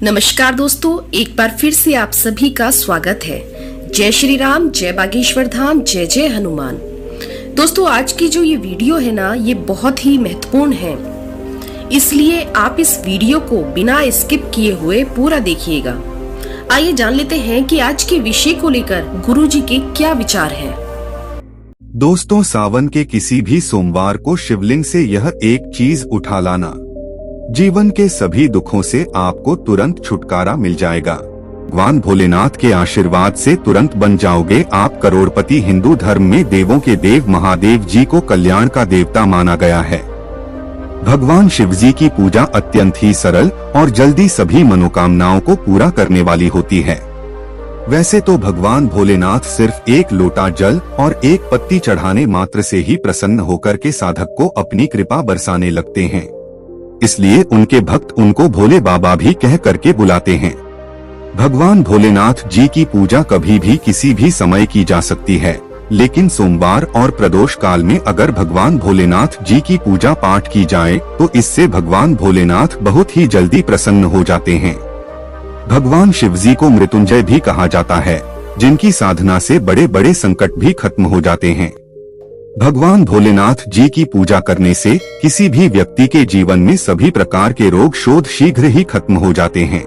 नमस्कार दोस्तों, एक बार फिर से आप सभी का स्वागत है। जय श्री राम, जय बागेश्वर धाम, जय जय हनुमान। दोस्तों, आज की जो ये वीडियो है ना, ये बहुत ही महत्वपूर्ण है, इसलिए आप इस वीडियो को बिना स्किप किए हुए पूरा देखिएगा। आइए जान लेते हैं कि आज के विषय को लेकर गुरुजी के क्या विचार हैं। दोस्तों, सावन के किसी भी सोमवार को शिवलिंग से यह एक चीज उठा लाना, जीवन के सभी दुखों से आपको तुरंत छुटकारा मिल जाएगा। भगवान भोलेनाथ के आशीर्वाद से तुरंत बन जाओगे आप करोड़पति। हिंदू धर्म में देवों के देव महादेव जी को कल्याण का देवता माना गया है। भगवान शिव जी की पूजा अत्यंत ही सरल और जल्दी सभी मनोकामनाओं को पूरा करने वाली होती है। वैसे तो भगवान भोलेनाथ सिर्फ एक लोटा जल और एक पत्ती चढ़ाने मात्र से ही प्रसन्न होकर के साधक को अपनी कृपा बरसाने लगते हैं, इसलिए उनके भक्त उनको भोले बाबा भी कह करके बुलाते हैं। भगवान भोलेनाथ जी की पूजा कभी भी किसी भी समय की जा सकती है, लेकिन सोमवार और प्रदोष काल में अगर भगवान भोलेनाथ जी की पूजा पाठ की जाए तो इससे भगवान भोलेनाथ बहुत ही जल्दी प्रसन्न हो जाते हैं। भगवान शिव जी को मृत्युंजय भी कहा जाता है, जिनकी साधना से बड़े बड़े संकट भी खत्म हो जाते हैं। भगवान भोलेनाथ जी की पूजा करने से किसी भी व्यक्ति के जीवन में सभी प्रकार के रोग शोध शीघ्र ही खत्म हो जाते हैं।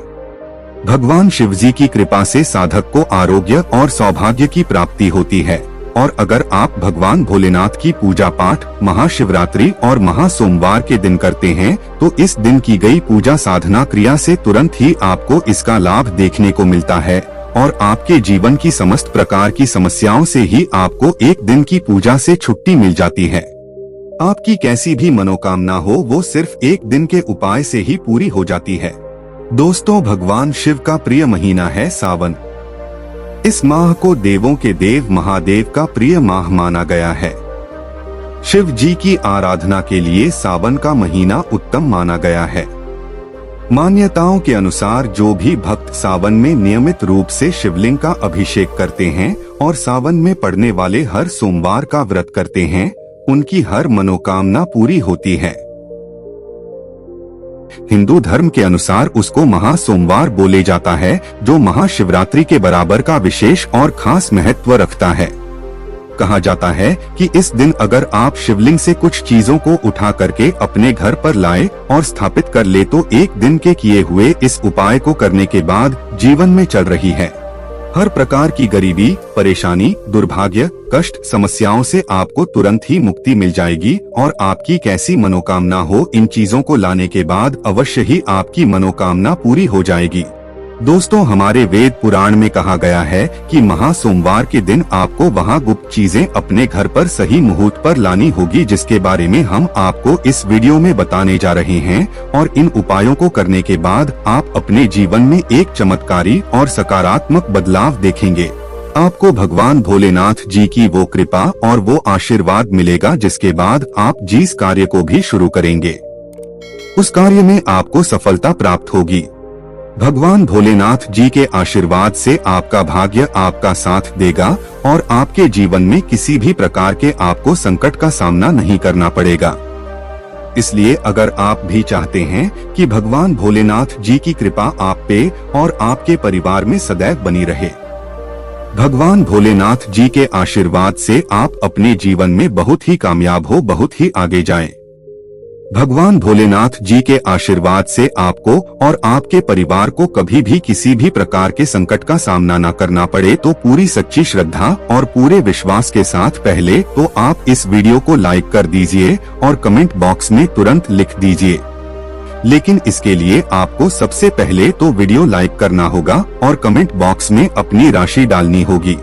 भगवान शिव जी की कृपा से साधक को आरोग्य और सौभाग्य की प्राप्ति होती है। और अगर आप भगवान भोलेनाथ की पूजा पाठ महाशिवरात्रि और महासोमवार के दिन करते हैं तो इस दिन की गई पूजा साधना क्रिया से तुरंत ही आपको इसका लाभ देखने को मिलता है और आपके जीवन की समस्त प्रकार की समस्याओं से ही आपको एक दिन की पूजा से छुट्टी मिल जाती है। आपकी कैसी भी मनोकामना हो वो सिर्फ एक दिन के उपाय से ही पूरी हो जाती है। दोस्तों, भगवान शिव का प्रिय महीना है सावन। इस माह को देवों के देव महादेव का प्रिय माह माना गया है। शिव जी की आराधना के लिए सावन का महीना उत्तम माना गया है। मान्यताओं के अनुसार जो भी भक्त सावन में नियमित रूप से शिवलिंग का अभिषेक करते हैं और सावन में पड़ने वाले हर सोमवार का व्रत करते हैं, उनकी हर मनोकामना पूरी होती है। हिंदू धर्म के अनुसार उसको महासोमवार बोले जाता है, जो महाशिवरात्रि के बराबर का विशेष और खास महत्व रखता है। कहा जाता है कि इस दिन अगर आप शिवलिंग से कुछ चीजों को उठा करके अपने घर पर लाए और स्थापित कर ले तो एक दिन के किए हुए इस उपाय को करने के बाद जीवन में चल रही है हर प्रकार की गरीबी, परेशानी, दुर्भाग्य, कष्ट, समस्याओं से आपको तुरंत ही मुक्ति मिल जाएगी और आपकी कैसी मनोकामना हो, इन चीजों को लाने के बाद अवश्य ही आपकी मनोकामना पूरी हो जाएगी। दोस्तों, हमारे वेद पुराण में कहा गया है कि महासोमवार के दिन आपको वहां गुप्त चीजें अपने घर पर सही मुहूर्त पर लानी होगी, जिसके बारे में हम आपको इस वीडियो में बताने जा रहे हैं। और इन उपायों को करने के बाद आप अपने जीवन में एक चमत्कारी और सकारात्मक बदलाव देखेंगे। आपको भगवान भोलेनाथ जी की वो कृपा और वो आशीर्वाद मिलेगा जिसके बाद आप जिस कार्य को भी शुरू करेंगे उस कार्य में आपको सफलता प्राप्त होगी। भगवान भोलेनाथ जी के आशीर्वाद से आपका भाग्य आपका साथ देगा और आपके जीवन में किसी भी प्रकार के आपको संकट का सामना नहीं करना पड़ेगा। इसलिए अगर आप भी चाहते हैं कि भगवान भोलेनाथ जी की कृपा आप पे और आपके परिवार में सदैव बनी रहे, भगवान भोलेनाथ जी के आशीर्वाद से आप अपने जीवन में बहुत ही कामयाब हो, बहुत ही आगे जाएं। भगवान भोलेनाथ जी के आशीर्वाद से आपको और आपके परिवार को कभी भी किसी भी प्रकार के संकट का सामना न करना पड़े, तो पूरी सच्ची श्रद्धा और पूरे विश्वास के साथ पहले तो आप इस वीडियो को लाइक कर दीजिए और कमेंट बॉक्स में तुरंत लिख दीजिए। लेकिन इसके लिए आपको सबसे पहले तो वीडियो लाइक करना होगा और कमेंट बॉक्स में अपनी राशि डालनी होगी।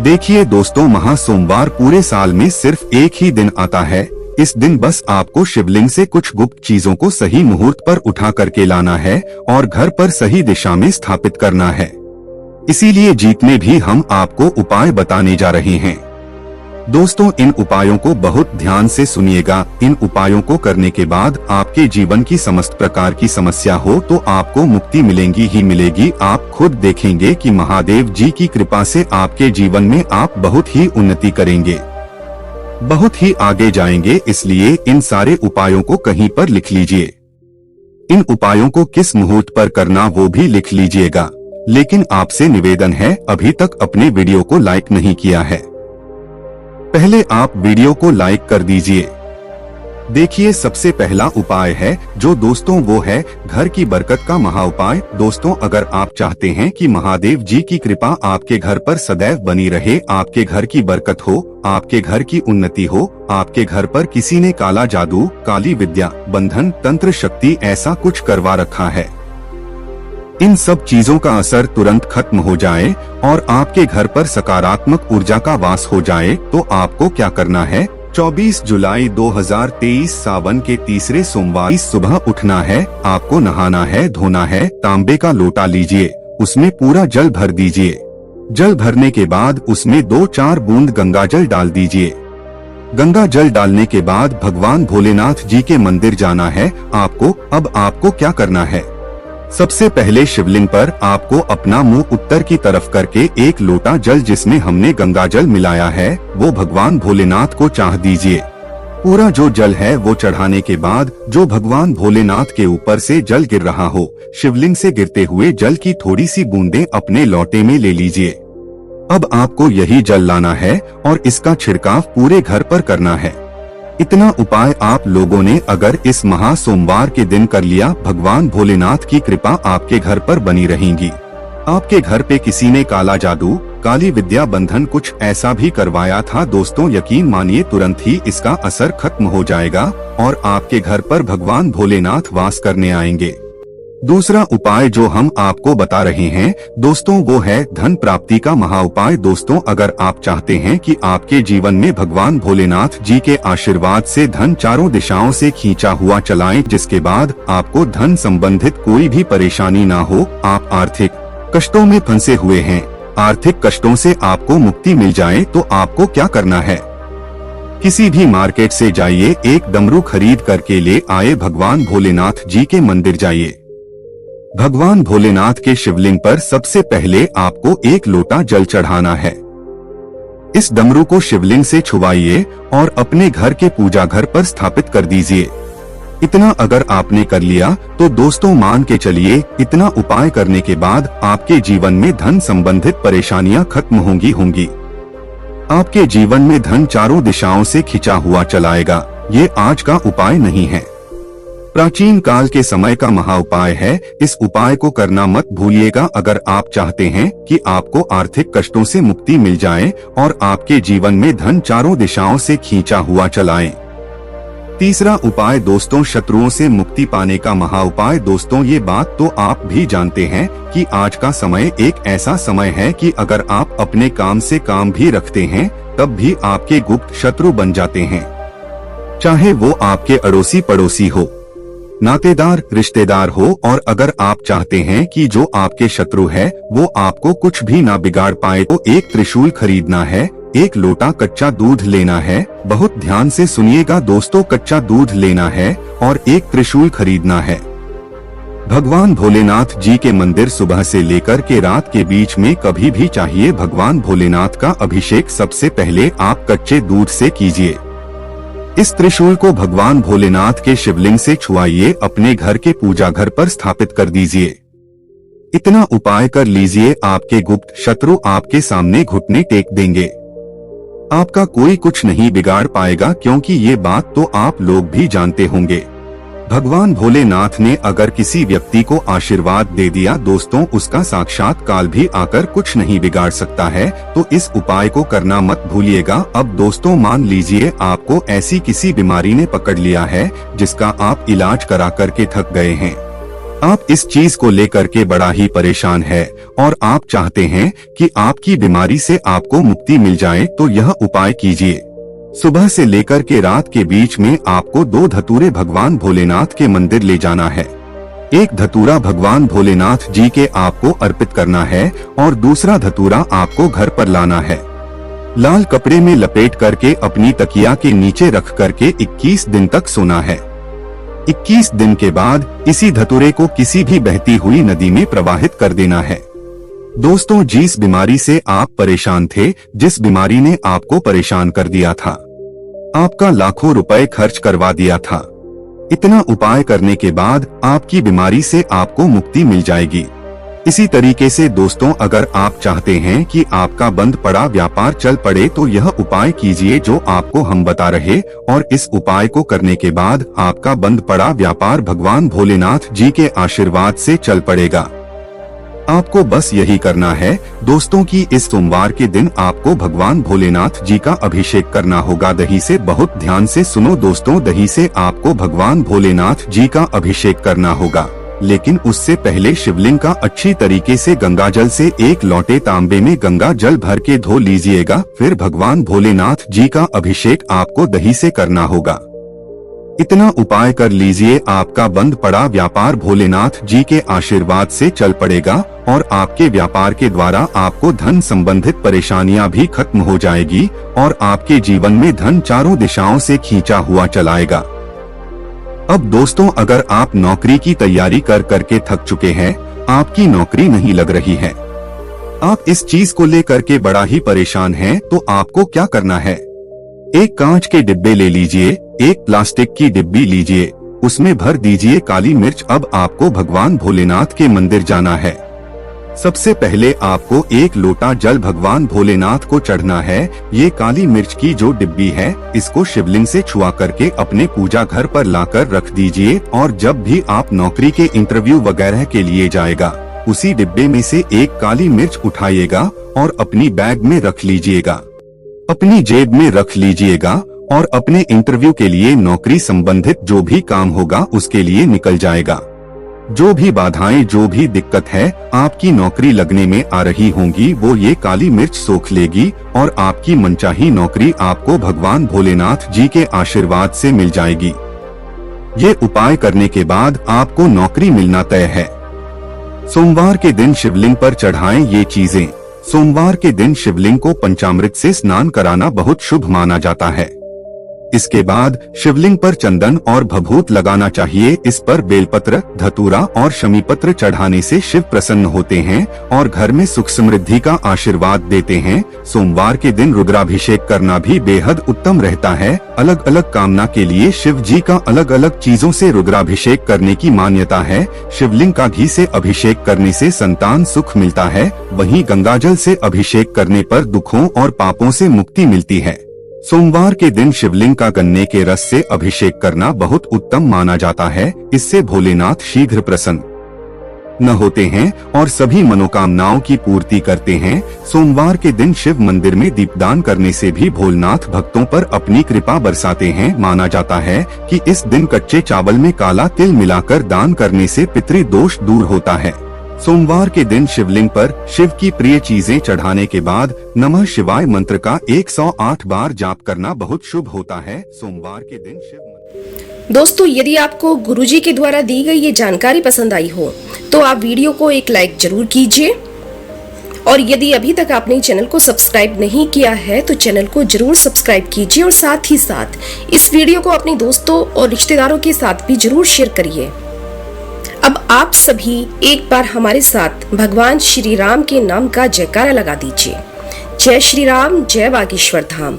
देखिए दोस्तों, महासोमवार पूरे साल में सिर्फ एक ही दिन आता है। इस दिन बस आपको शिवलिंग से कुछ गुप्त चीजों को सही मुहूर्त पर उठा करके लाना है और घर पर सही दिशा में स्थापित करना है। इसीलिए जीत में भी हम आपको उपाय बताने जा रहे हैं। दोस्तों, इन उपायों को बहुत ध्यान से सुनिएगा। इन उपायों को करने के बाद आपके जीवन की समस्त प्रकार की समस्या हो तो आपको मुक्ति मिलेगी ही मिलेगी। आप खुद देखेंगे कि महादेव जी की कृपा से आपके जीवन में आप बहुत ही उन्नति करेंगे, बहुत ही आगे जाएंगे। इसलिए इन सारे उपायों को कहीं पर लिख लीजिए। इन उपायों को किस मुहूर्त पर करना वो भी लिख लीजिएगा। लेकिन आपसे निवेदन है, अभी तक अपने वीडियो को लाइक नहीं किया है, पहले आप वीडियो को लाइक कर दीजिए। देखिए, सबसे पहला उपाय है जो दोस्तों वो है घर की बरकत का महा उपाय। दोस्तों, अगर आप चाहते हैं कि महादेव जी की कृपा आपके घर पर सदैव बनी रहे, आपके घर की बरकत हो, आपके घर की उन्नति हो, आपके घर पर किसी ने काला जादू, काली विद्या, बंधन, तंत्र शक्ति ऐसा कुछ करवा रखा है, इन सब चीजों का असर तुरंत खत्म हो जाए और आपके घर पर सकारात्मक ऊर्जा का वास हो जाए, तो आपको क्या करना है? 24 जुलाई 2023 सावन के तीसरे सोमवार सुबह उठना है, आपको नहाना है, धोना है, तांबे का लोटा लीजिए, उसमें पूरा जल भर दीजिए। जल भरने के बाद उसमें 2-4 बूंद गंगा जल डाल दीजिए। गंगा जल डालने के बाद भगवान भोलेनाथ जी के मंदिर जाना है आपको। अब आपको क्या करना है? सबसे पहले शिवलिंग पर आपको अपना मुंह उत्तर की तरफ करके एक लोटा जल जिसमें हमने गंगा जल मिलाया है वो भगवान भोलेनाथ को चाह दीजिए। पूरा जो जल है वो चढ़ाने के बाद जो भगवान भोलेनाथ के ऊपर से जल गिर रहा हो, शिवलिंग से गिरते हुए जल की थोड़ी सी बूंदें अपने लोटे में ले लीजिए। अब आपको यही जल लाना है और इसका छिड़काव पूरे घर पर करना है। इतना उपाय आप लोगों ने अगर इस महा सोमवार के दिन कर लिया, भगवान भोलेनाथ की कृपा आपके घर पर बनी रहेगी। आपके घर पे किसी ने काला जादू, काली विद्या, बंधन कुछ ऐसा भी करवाया था दोस्तों, यकीन मानिए तुरंत ही इसका असर खत्म हो जाएगा और आपके घर पर भगवान भोलेनाथ वास करने आएंगे। दूसरा उपाय जो हम आपको बता रहे हैं दोस्तों वो है धन प्राप्ति का महा उपाय। दोस्तों, अगर आप चाहते हैं कि आपके जीवन में भगवान भोलेनाथ जी के आशीर्वाद से धन चारों दिशाओं से खींचा हुआ चलाएं, जिसके बाद आपको धन संबंधित कोई भी परेशानी ना हो, आप आर्थिक कष्टों में फंसे हुए हैं, आर्थिक कष्टों से आपको मुक्ति मिल जाए, तो आपको क्या करना है? किसी भी मार्केट से जाइए, एक डमरू खरीद करके ले आए, भगवान भोलेनाथ जी के मंदिर जाइए। भगवान भोलेनाथ के शिवलिंग पर सबसे पहले आपको एक लोटा जल चढ़ाना है। इस डमरू को शिवलिंग से छुवाइए और अपने घर के पूजा घर पर स्थापित कर दीजिए। इतना अगर आपने कर लिया तो दोस्तों मान के चलिए, इतना उपाय करने के बाद आपके जीवन में धन संबंधित परेशानियां खत्म होंगी। आपके जीवन में धन चारों दिशाओं से खिंचा हुआ चलाएगा। ये आज का उपाय नहीं है, प्राचीन काल के समय का महा उपाय है। इस उपाय को करना मत भूलिएगा अगर आप चाहते हैं कि आपको आर्थिक कष्टों से मुक्ति मिल जाए और आपके जीवन में धन चारों दिशाओं से खींचा हुआ चलाएं। तीसरा उपाय दोस्तों शत्रुओं से मुक्ति पाने का महा उपाय। दोस्तों, ये बात तो आप भी जानते हैं कि आज का समय एक ऐसा समय है कि अगर आप अपने काम से काम भी रखते हैं तब भी आपके गुप्त शत्रु बन जाते हैं, चाहे वो आपके अड़ोसी पड़ोसी हो, नातेदार, रिश्तेदार हो। और अगर आप चाहते हैं कि जो आपके शत्रु है वो आपको कुछ भी ना बिगाड़ पाए तो एक त्रिशूल खरीदना है, एक लोटा कच्चा दूध लेना है। बहुत ध्यान से सुनिएगा दोस्तों, कच्चा दूध लेना है और एक त्रिशूल खरीदना है। भगवान भोलेनाथ जी के मंदिर सुबह से लेकर के रात के बीच में कभी भी चाहिए भगवान भोलेनाथ का अभिषेक सबसे पहले आप कच्चे दूध से कीजिए। इस त्रिशूल को भगवान भोलेनाथ के शिवलिंग से छुआइए, अपने घर के पूजा घर पर स्थापित कर दीजिए। इतना उपाय कर लीजिए, आपके गुप्त शत्रु आपके सामने घुटने टेक देंगे, आपका कोई कुछ नहीं बिगाड़ पाएगा, क्योंकि ये बात तो आप लोग भी जानते होंगे। भगवान भोलेनाथ ने अगर किसी व्यक्ति को आशीर्वाद दे दिया दोस्तों, उसका साक्षात काल भी आकर कुछ नहीं बिगाड़ सकता है। तो इस उपाय को करना मत भूलिएगा। अब दोस्तों मान लीजिए आपको ऐसी किसी बीमारी ने पकड़ लिया है जिसका आप इलाज करा करके थक गए हैं, आप इस चीज को लेकर के बड़ा ही परेशान है और आप चाहते हैं कि आपकी बीमारी से आपको मुक्ति मिल जाए, तो यह उपाय कीजिए। सुबह से लेकर के रात के बीच में आपको 2 धतूरे भगवान भोलेनाथ के मंदिर ले जाना है। एक धतूरा भगवान भोलेनाथ जी के आपको अर्पित करना है और दूसरा धतूरा आपको घर पर लाना है। लाल कपड़े में लपेट करके अपनी तकिया के नीचे रख करके 21 दिन तक सोना है। 21 दिन के बाद इसी धतूरे को किसी भी बहती हुई नदी में प्रवाहित कर देना है। दोस्तों, जिस बीमारी से आप परेशान थे, जिस बीमारी ने आपको परेशान कर दिया था, आपका लाखों रुपए खर्च करवा दिया था, इतना उपाय करने के बाद आपकी बीमारी से आपको मुक्ति मिल जाएगी। इसी तरीके से दोस्तों, अगर आप चाहते हैं कि आपका बंद पड़ा व्यापार चल पड़े तो यह उपाय कीजिए जो आपको हम बता रहे, और इस उपाय को करने के बाद आपका बंद पड़ा व्यापार भगवान भोलेनाथ जी के आशीर्वाद से चल पड़ेगा। आपको बस यही करना है दोस्तों कि इस सोमवार के दिन आपको भगवान भोलेनाथ जी का अभिषेक करना होगा दही से। बहुत ध्यान से सुनो दोस्तों, दही से आपको भगवान भोलेनाथ जी का अभिषेक करना होगा, लेकिन उससे पहले शिवलिंग का अच्छी तरीके से गंगा जल से एक लोटे तांबे में गंगा जल भर के धो लीजिएगा। फिर भगवान भोलेनाथ जी का अभिषेक आपको दही से करना होगा। इतना उपाय कर लीजिए, आपका बंद पड़ा व्यापार भोलेनाथ जी के आशीर्वाद से चल पड़ेगा और आपके व्यापार के द्वारा आपको धन संबंधित परेशानियां भी खत्म हो जाएगी और आपके जीवन में धन चारों दिशाओं से खींचा हुआ चलाएगा। अब दोस्तों, अगर आप नौकरी की तैयारी कर करके थक चुके हैं, आपकी नौकरी नहीं लग रही है, आप इस चीज को लेकर के बड़ा ही परेशान हैं, तो आपको क्या करना है? एक कांच के डिब्बे ले लीजिए, एक प्लास्टिक की डिब्बी लीजिए, उसमें भर दीजिए काली मिर्च। अब आपको भगवान भोलेनाथ के मंदिर जाना है। सबसे पहले आपको एक लोटा जल भगवान भोलेनाथ को चढ़ना है। ये काली मिर्च की जो डिब्बी है, इसको शिवलिंग से छुआ करके अपने पूजा घर पर लाकर रख दीजिए, और जब भी आप नौकरी के इंटरव्यू वगैरह के लिए जाएगा, उसी डिब्बे में से एक काली मिर्च उठाइएगा और अपनी बैग में रख लीजिएगा, अपनी जेब में रख लीजिएगा और अपने इंटरव्यू के लिए नौकरी संबंधित जो भी काम होगा उसके लिए निकल जाएगा। जो भी बाधाएं, जो भी दिक्कत है आपकी नौकरी लगने में आ रही होंगी, वो ये काली मिर्च सोख लेगी और आपकी मनचाही नौकरी आपको भगवान भोलेनाथ जी के आशीर्वाद से मिल जाएगी। ये उपाय करने के बाद आपको नौकरी मिलना तय है। सोमवार के दिन शिवलिंग पर चढ़ाएं ये चीजें। सोमवार के दिन शिवलिंग को पंचामृत से स्नान कराना बहुत शुभ माना जाता है। इसके बाद शिवलिंग पर चंदन और भभूत लगाना चाहिए। इस पर बेलपत्र, धतूरा और शमी पत्र चढ़ाने से शिव प्रसन्न होते हैं और घर में सुख समृद्धि का आशीर्वाद देते हैं। सोमवार के दिन रुद्राभिषेक करना भी बेहद उत्तम रहता है। अलग अलग कामना के लिए शिव जी का अलग अलग चीजों से रुद्राभिषेक करने की मान्यता है। शिवलिंग का घी से अभिषेक करने से संतान सुख मिलता है, वहीं गंगाजल से अभिषेक करने पर दुखों और पापों से मुक्ति मिलती है। सोमवार के दिन शिवलिंग का गन्ने के रस से अभिषेक करना बहुत उत्तम माना जाता है। इससे भोलेनाथ शीघ्र प्रसन्न न होते हैं और सभी मनोकामनाओं की पूर्ति करते हैं। सोमवार के दिन शिव मंदिर में दीपदान करने से भी भोलेनाथ भक्तों पर अपनी कृपा बरसाते हैं। माना जाता है कि इस दिन कच्चे चावल में काला तिल मिलाकर दान करने से पितृदोष दूर होता है। सोमवार के दिन शिवलिंग पर शिव की प्रिय चीजें चढ़ाने के बाद नमः शिवाय मंत्र का 108 बार जाप करना बहुत शुभ होता है। सोमवार के दिन शिव। दोस्तों, यदि आपको गुरुजी के द्वारा दी गई ये जानकारी पसंद आई हो तो आप वीडियो को एक लाइक जरूर कीजिए, और यदि अभी तक आपने चैनल को सब्सक्राइब नहीं किया है तो चैनल को जरूर सब्सक्राइब कीजिए, और साथ ही साथ इस वीडियो को अपने दोस्तों और रिश्तेदारों के साथ भी जरूर शेयर करिए। अब आप सभी एक बार हमारे साथ भगवान श्री राम के नाम का जयकारा लगा दीजिए। जय श्री राम, जय बागेश्वर धाम।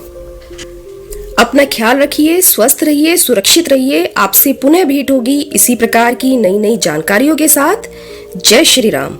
अपना ख्याल रखिए, स्वस्थ रहिए, सुरक्षित रहिए। आपसे पुनः भेंट होगी इसी प्रकार की नई नई जानकारियों के साथ। जय श्री राम।